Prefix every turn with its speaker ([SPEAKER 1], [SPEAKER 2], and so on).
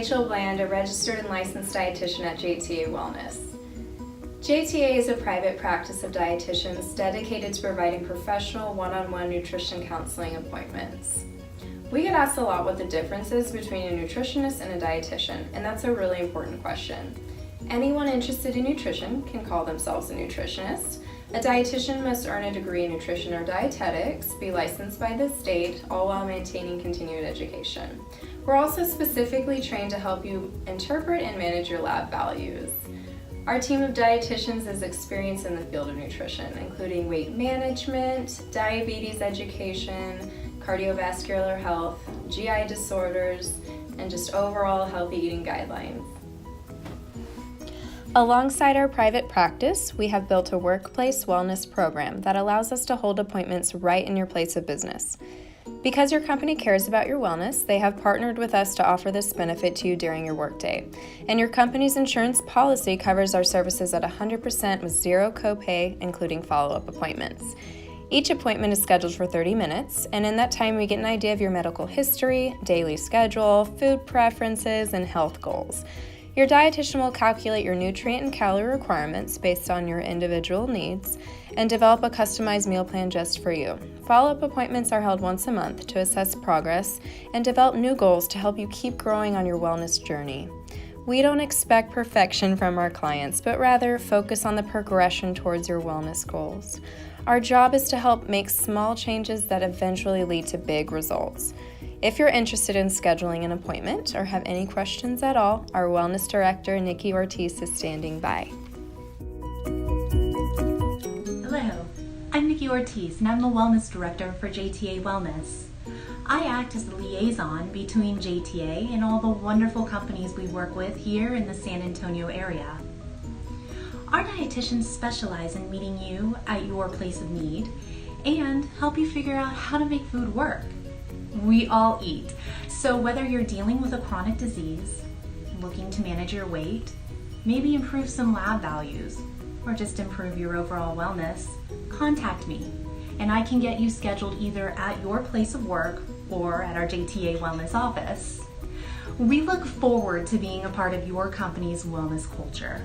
[SPEAKER 1] Rachel Bland, a registered and licensed dietitian at JTA Wellness. JTA is a private practice of dietitians dedicated to providing professional one-on-one nutrition counseling appointments. We get asked a lot what the difference is between a nutritionist and a dietitian, and that's a really important question. Anyone interested in nutrition can call themselves a nutritionist. A dietitian must earn a degree in nutrition or dietetics, be licensed by the state, all while maintaining continued education. We're also specifically trained to help you interpret and manage your lab values. Our team of dietitians is experienced in the field of nutrition, including weight management, diabetes education, cardiovascular health, GI disorders, and just overall healthy eating guidelines. Alongside our private practice, we have built a workplace wellness program that allows us to hold appointments right in your place of business. Because your company cares about your wellness, they have partnered with us to offer this benefit to you during your workday. And your company's insurance policy covers our services at 100% with zero copay, including follow-up appointments. Each appointment is scheduled for 30 minutes, and in that time we get an idea of your medical history, daily schedule, food preferences, and health goals. Your dietitian will calculate your nutrient and calorie requirements based on your individual needs and develop a customized meal plan just for you. Follow-up appointments are held once a month to assess progress and develop new goals to help you keep growing on your wellness journey. We don't expect perfection from our clients, but rather focus on the progression towards your wellness goals. Our job is to help make small changes that eventually lead to big results. If you're interested in scheduling an appointment or have any questions at all, our Wellness Director, Nikki Ortiz, is standing by.
[SPEAKER 2] Hello, I'm Nikki Ortiz, and I'm the Wellness Director for JTA Wellness. I act as the liaison between JTA and all the wonderful companies we work with here in the San Antonio area. Our dietitians specialize in meeting you at your place of need and help you figure out how to make food work. We all eat, so whether you're dealing with a chronic disease, looking to manage your weight, maybe improve some lab values, or just improve your overall wellness, contact me, and I can get you scheduled either at your place of work or at our JTA Wellness office. We look forward to being a part of your company's wellness culture.